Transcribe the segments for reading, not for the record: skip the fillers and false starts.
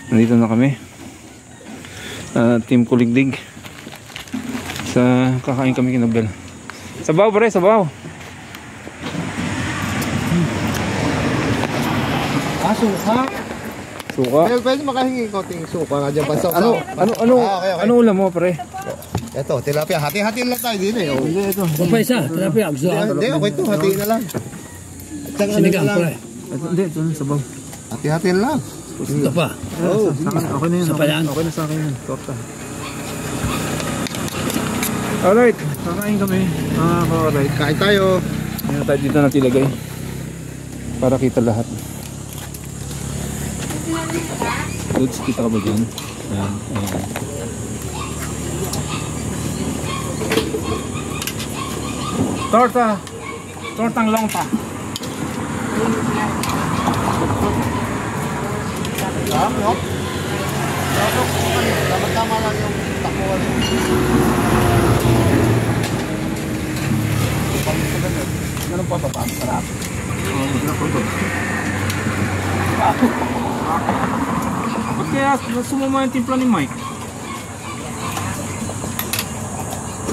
Nandito na kami. Team Kuligdig. Kakain kami kina Bel. Sabaw pare, sabaw. Suka. Suka. Pwede makahingi konting suka nga dyan pa sa okay. Ano ulam mo pare? Ito, tilapia. Hati-hati lang tayo din eh. Hindi, ito. Pa isa, tilapia. Hindi, okay ito. Hatiin na lang. Sinigang pare. Hindi, ito na sabaw. Hati-hatiin lang. Ito pa. Okay na yun. Sa payan. Okay na sa akin yun. Torta. Alright, kakain kami. Alright. Kain tayo. Ayan tayo dito natin ilagay. Para kita lahat. Dudes, kita ka ba dyan? Ayan, ayan. Torta! Tortang longpa. Tama lang yung takuan. Ganun po ito pa. Sarap. Ba't kaya sumuma yung timpla ni Mike?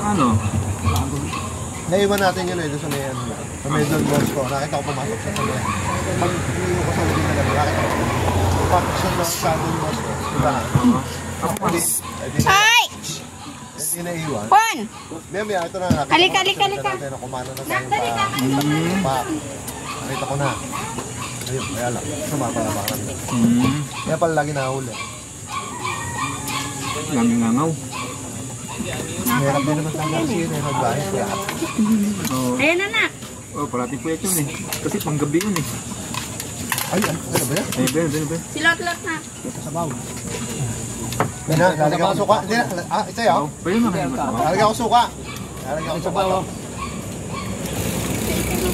Ano? Naiwan natin yun eh, doon sa may ano na. Sa may Don Bosco, nakita ko pumasok sa kanya. Pag hindi ko sa ulit na gano'n, nakita ko. Pasok siya sa Don Bosco. Diba? Ay! Hindi naiwan. Pon! Maya, ito na. Halika. Kumano na tayo pa. Nakita ko na. Ayun, kaya lang. Sumapa na baka namin. Kaya pala lagi nahuli. Lagi ngangaw. Meron din naman tayo kasi yun eh. Nagbahay kaya. Ayan na. Oh, parati po yun eh. Kasi panggabi yun eh. Ay, ano ba yan? Ay, Ben. Silot-lot na. Sabaw. Yan na, lalagyan ko suka. Hindi na, ito yun. Pwede na kayo masabaw. Lalagyan ko suka. Lalagyan ko suka.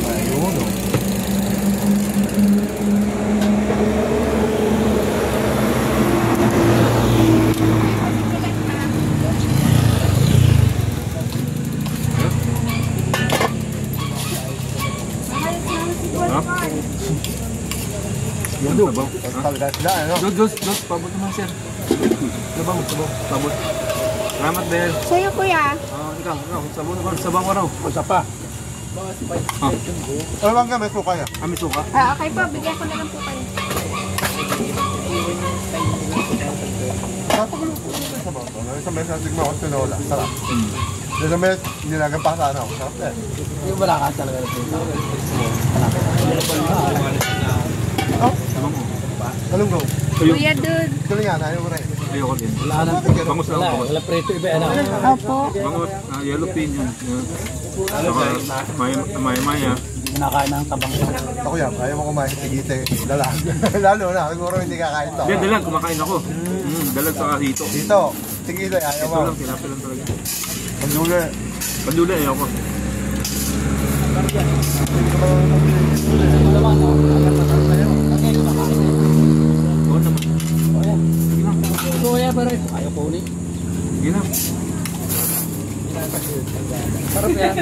Ayun o. Yan, sabaw. Dos. Pabot naman sir. Sabaw. Pabot. Salamat, Bel. Sa'yo, kuya. Ikaw, sabaw ka raw. Isa pa. Ano bang may suka yan? Kami suka. Okay po, bigyan ko na lang po kayo. Napagulo po yung sabaw. Isang beses natin mo ako tinola. Sarap. Isang beses nilagang pa sana ako. Sarap din. Yung wala ka talaga na pinta. Anong go? Kuya Dud. Ito lang yan, ayaw mo rin. Ayoko din. Wala na. Bangus lang ako. Wala preto iba. Opo. Bangus, yellow pin yun. Saka maya. Kinakain ng tabang. Ako yan, ayaw mo kumain. Tigite. Dalag. Lalo na, siguro hindi kakain to. Hindi, dalag. Kumakain ako. Dalag sa hito. Dito, tigite, ayaw mo. Ito lang, tilapia lang talaga. Panduli. Panduli, ayoko. Oo naman. Kuya, pero ayaw po ni. Sige lang. Sarap yan.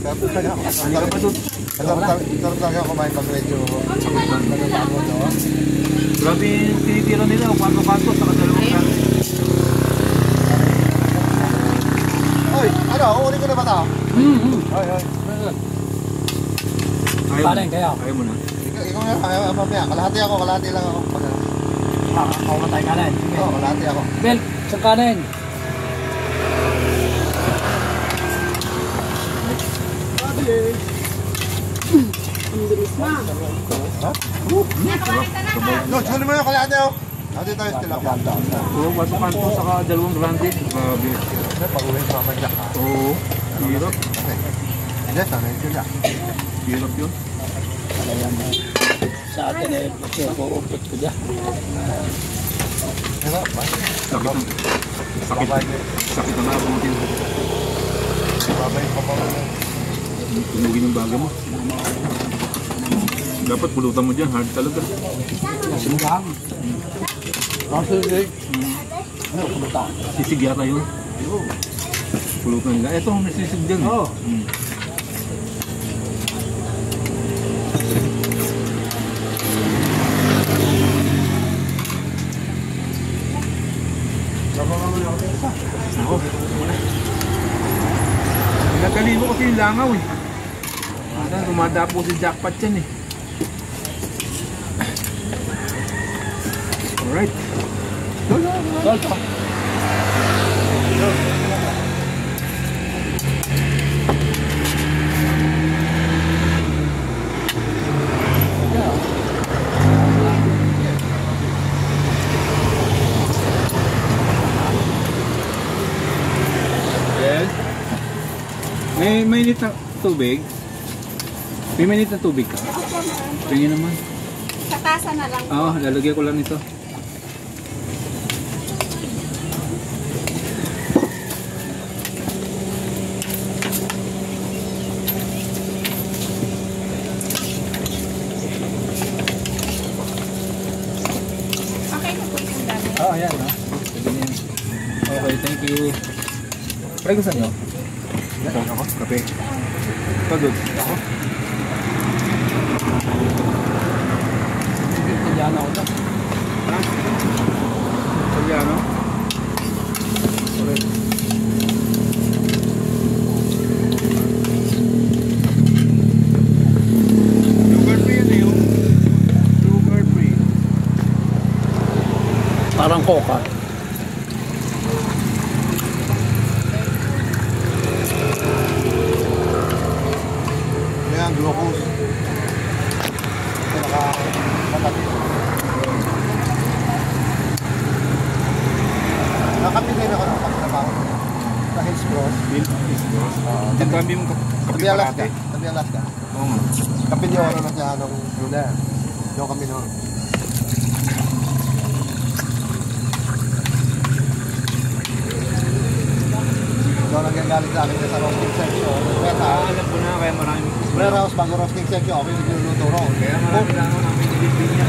Sarap talaga ako. Halika pa doon. Sarap talaga kumain pag medyo. Grabe yung tinitira nila. Kwanto-kwanto sa kadalawang kwanto. Oy, ano? Uunin ko na ba ito? Oy. Kanin kaya. Ayaw mo na. Ikaw na, ayaw mamaya. Kalahati lang ako. Ako na tayo kanin. Oo, kalahati ako. Bel, isang kanin. No, sunin mo yung kalahati ako. Kalahati tayo sa tilapia. Oo, kwanto-kwanto sa kadalawang grande. Grabe. Pag-uwi sa manyak ha. Oo. Hirap. Hindi, sana yung sila. Hirap yun. Sa atin eh, upot ko dyan. Sakit ang ako natin. Babay pa pa. Tunugin yung baga mo. Dapat pulutan mo dyan, hard talaga. Sinigang. Sisig. Ano, kumata? Sisig yata yun. Pulutan nila. Ito, may sisig dyan. Oo. Ako. Nagkalino kasi yung langaw eh. Dumadapo si jackpot yan eh. Alright. Go. Yes. May mainit na tubig? May mainit na tubig ka? Tingin naman. Sa tasa na lang. Oo, lalagyan ko lang ito. Okay na po yung dami. Oo, ayan. Okay, thank you. Pre, gusto nyo? Ito, ako? Kape? Pagod. Ako? Italiano ako dyan. Ha? Italiano? Correct. Sugar free yan eh, oh. Sugar free. Parang coca. Ayan, glucose. Pinaka-matapit. Nakapilay ako ng pagtrabaho. Sa Hills Bros. Ang dami mong Tabi Alaska. Tabi Alaska. Oo nga. Kapilyono na siya nung luna. Doon kami noon. Doon nagagalit sa akin sa roasting section. Alam ko na, kaya maraming Warehouse, bago roasting section, ako yung nagluluto roon. Kaya marami lang ako namin nilipin niya.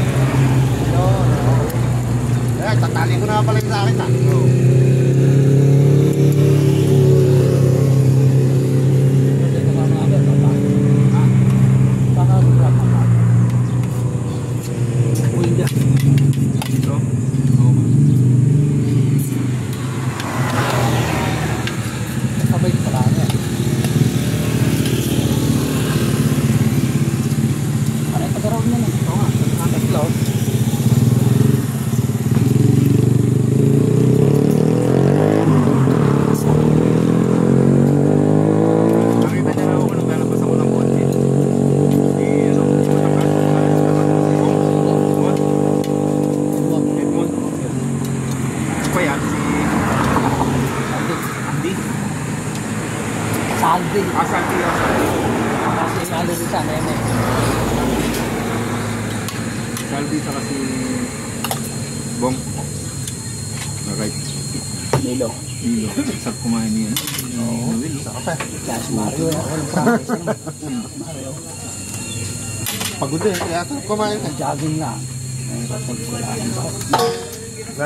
Yun. Eh, tatali ko na pala yung sa akin na. Ito? Oo. Sabay ko pala yan. Ano yung pag-around mo nun? Oo nga. Tatlo. Nakita niya na ako nung lalabas ako ng konti. Ano, matakas. Edmond. Ano pa yan? Si Andy? Saldi. Santi yan. Kasi ano rin sa neme. Salvi sa kasi Bong. Alright. Nilo. Nilo. Sarap kumain niya. Oo. Sa kape. Class Mario. Walang practice. Mario. Pagod din, kaya kumain ka. Jogging nga. Pag wala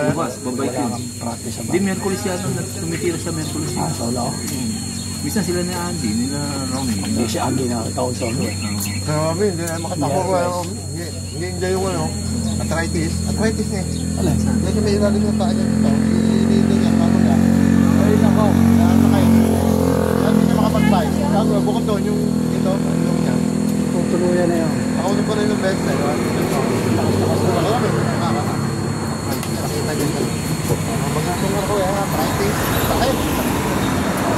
Bukas, babay ko. kang practice sa Hindi, Merkulis yata na tumitira sa Merkulis. solo. Minsan sila ni Andy, nila Ronnie. Hindi si Andy na taon solo eh. Grabe, hindi na makatakbo ko. Hindi enjoy yung ano, arthritis. Arthritis niya. Alay. Medyo may ilalim yung paa niya dito. Hindi niya, paano niya. Ayun lang ako. Kaya na kayo. Kaya hindi niya makapag-bike. Kaya bukod doon yung ito, yung niya. Tutuluyan na yun. Nakaunod ko na yung best na yun. Lakas na marami. Nakakita niya. Magkakong ako yan, arthritis. Sakit.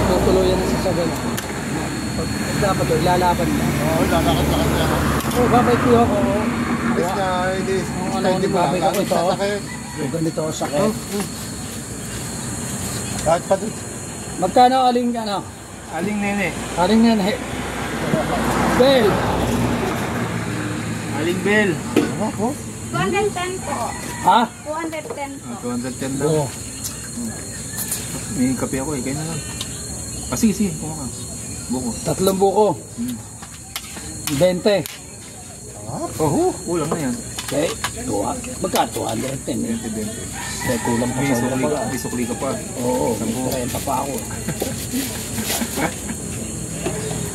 Tutuluyan na sa sagal. Pag dapat yun, lalaban na. Oo, lalakad-lakad niya. Oh, babay ko ako. Best na, hindi. Ano, Hindi mo lang. babay ko ito. Sakit. Kung ganito ako sakit. Kahit pa doon. Magkano aling ano? Aling Nene. Aling yan. Bell. Aling Bell. Ano po? 210 po. Ha? 210 po. 210 lang. Oo. May kape ako eh, kaya na lang. Ah, sige, kumaka. Buko. 3 buko. 20. Oh, kulang na yan. Okay. Magka 210 eh. 20. Kaya kulang pa May sa sukli, pala. may sukli ka pa. Oo, may 30 pa ako.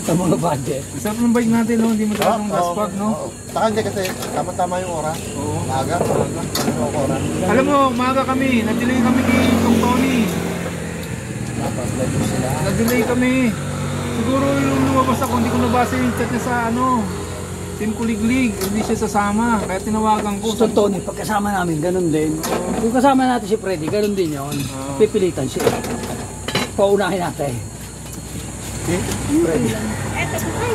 Sa mga budget. Masarap ng bike natin, no? Hindi masyadong gaspag, no? Saka hindi kasi tama-tama yung oras. Oo. Maaga. Ano oras? Alam mo, umaga kami, nag-delay kami kay Tong Tony. Nag-delay kami. Siguro yung lumabas ako, hindi ko nabasa yung chat niya sa ano. Team Kuliglig, hindi siya sasama. Kaya tinawagan ko. Gusto Tony, pagkasama namin, ganun din. Kung kasama natin si Freddy, ganun din yun. Pipilitan siya. Paunahin natin. Freddy.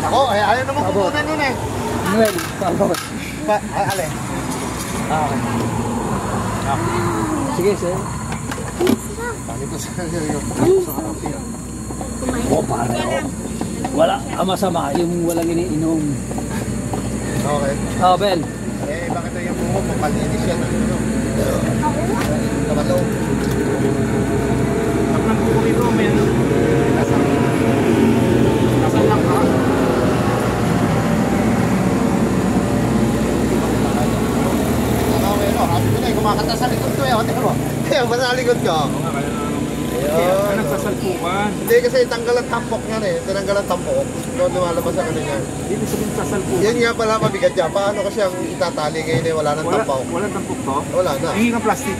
Ako, ayaw naman kukunan nun eh. Noel, pabawat. Ale. Okay. Sige, sir. Bali ko sa kanya. Oo, pare. Wala, ang masama, yung walang iniinom. Okay. Oh, Ben. Eh, bakit yung bungo mo? Palinis yan. Kabalo. Tapos ko rito, may kasal lang ka. Okay, no. Happy ko na eh. Kumakanta sa likod ko eh. Tingnan mo. Kaya ba sa likod ko? Kaya nagsasalpukan. Hindi kasi tanggal ang tampok nga eh. Tinanggal ang tampok. Doon lumalabas ang ano niya. Ibig sabihin sasalpukan. Yan nga pala mabigat niya. Paano kasi ang itatali ngayon eh. Wala nang tampok. Wala tampok to? Wala na. Hingi kang plastic.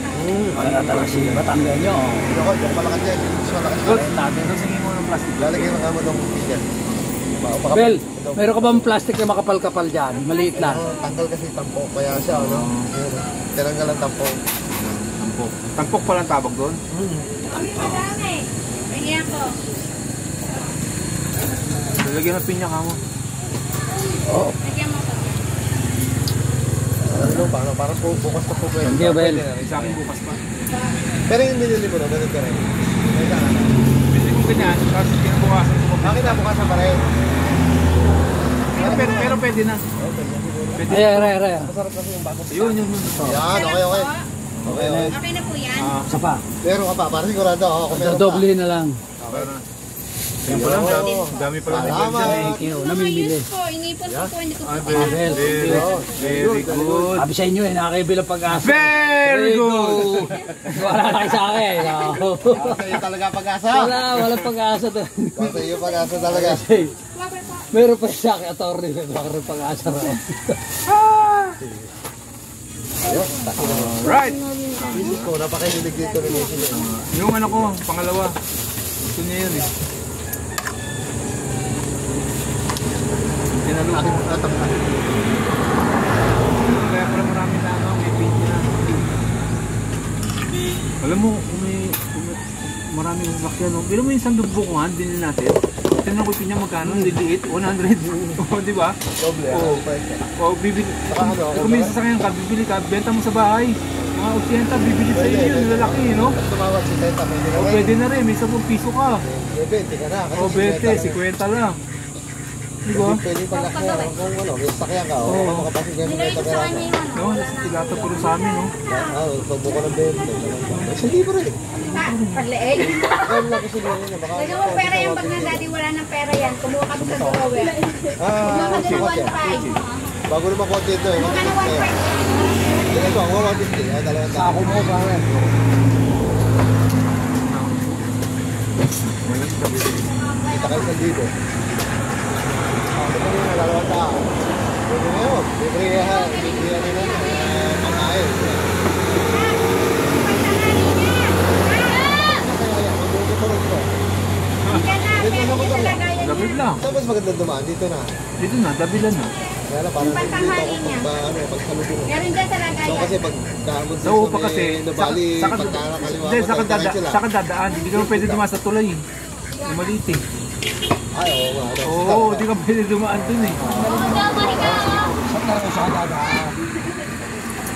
Wala talaga si Batanggan nyo. Ako, yung malakas yan. Yung malakas Good. yan. Natin, hingi mo ng plastic. Lalagay mo kamo ng pinggan. Bel, meron ka bang plastic na makapal-kapal dyan? Maliit lang. Tanggal kasi tampok. Kaya siya, ano? Tinanggal ang tampok. Tampok. Tampok pala ang tabak doon? Madami. Tingnan ko. Lalagyan ng pinya ka mo. Lagyan mo ko. Ano, paano? Parang bukas na po pwede. Hindi, Bel. Sa akin bukas pa. Pero yung binili mo na, ganun ka rin. May saan na. Pwede kong ganyan, tapos kinabukasan ko. Bakit na bukas na pa rin? Pero pwede na. Pwede. Ay. Masarap kasi yung bago. Yun. Yan, okay. Okay. Okay na po yan. Isa pa. Pero ka pa, para sigurado ako. Kung meron pa. Doble na lang. Okay na. Yan pala, dami pala na Salamat. Thank you. Namimili. Ayos po. Inipon ko po. Hindi ko po. Bel. Very good. Sabi sa inyo eh, nakakaibilang pag-asa. Very good. Wala na kayo sa akin. No. Sa iyo talaga pag-asa. Walang pag-asa to. Sa iyo pag-asa talaga. Kasi, meron pa sa akin, attorney, meron pag-asa rin. Right. Isip ko, napakahilig dito rin yung sila. Yung ano ko, pangalawa. Gusto niya yun eh. Tinalo ko. Kaya pala marami na ano, may pin na. Alam mo, kung may maraming bakyan, no? Pero mo yung isang dubukuhan, din natin. Tignan ko pinya magkano, liliit, 100. O, di ba? Doble. O, bibili. Kung may sasakyan ka, bibili ka, benta mo sa bahay. Mga 80, bibili sa iyo yun, lalaki, no? Tumawag si Teta, may O, nilagay. pwede na rin, may 10 piso ka. 20 ka na. O, 20, 50 lang. Di ba? Pwede pag ako, kung ano, may sakyan ka, o makapasig ka ng Nilagay ko sa kanya yung ano. No, tigata po rin sa amin, no? Tubo ko ng 20. Kasi libre. Pagleeg. Kaya lang kasi libre na. Baka Lagyan mo pera yan pag na daddy wala ng pera yan. Kumuha kami sa drawer. Kumuha ka si na Kotya. 1.5. Bago naman konti ito eh. Kumuha ka na 1.5. Ito, ang 150. Ay, dalawang tao. Ako mo, pare. Kita kayo sa dito. Ito na, dalawang tao. Pwede na yun. Libre yan. Libre yan nila. Pangkain. Dabil lang. Saan mas magandang dumaan? Dito na. Dito na, dabilan na. Kaya lang, parang dito ako pagsalubong. Meron dyan sa So lagayan. kasi pag daamod Sa upa kasi, nabali, sa pagkakaliwa hindi, mo, sa kadadaan. Hindi ka pwede dumaan sa tulay. Yung maliit eh. Ay, oo nga. Oo, hindi ka pwede dumaan dun eh. Sa tara sa kadada.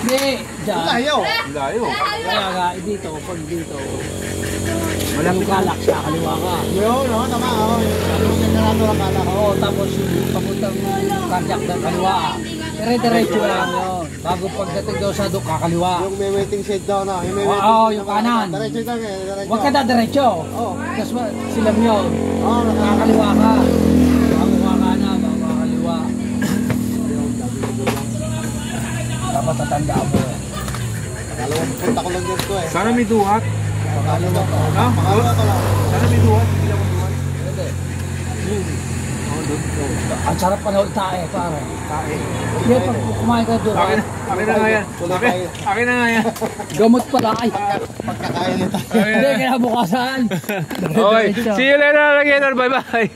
Hindi, dyan. Layo! Layo. Kaya nga, dito, pag dito, Malapit yung kalak sa kaliwa ka. Yun, no, tama. Tapos yung karado ang kala ko. Oo, tapos yung papuntang cardiac ng kaliwa. Dire-diretso lang yun. Bago pagdating daw sa doon, kakaliwa. Yung may waiting shed daw na. Yung may Oo, waiting yung kanan. Diretso lang eh. Diretso. Huwag ka dadiretso. Oo. Tapos silam yun. Oo, Kakaliwa ka. Bago ka na, bago kakaliwa. Dapat tatandaan mo. Nakalawang punta ko lang dito eh. Sana may duhat. Pakalawa ko. Ha? Pakalawa ko lang. Sana may duhat. Hindi ako duhat. Hindi. Oo, doon. Ang sarap pa na tae, pare. Kain. Hindi, pag kumain ka doon. Akin na nga yan. Akin na nga yan. Gamot pala. Ay, Pagkakain nito. hindi, kinabukasan. Okay, see you later again. Bye-bye.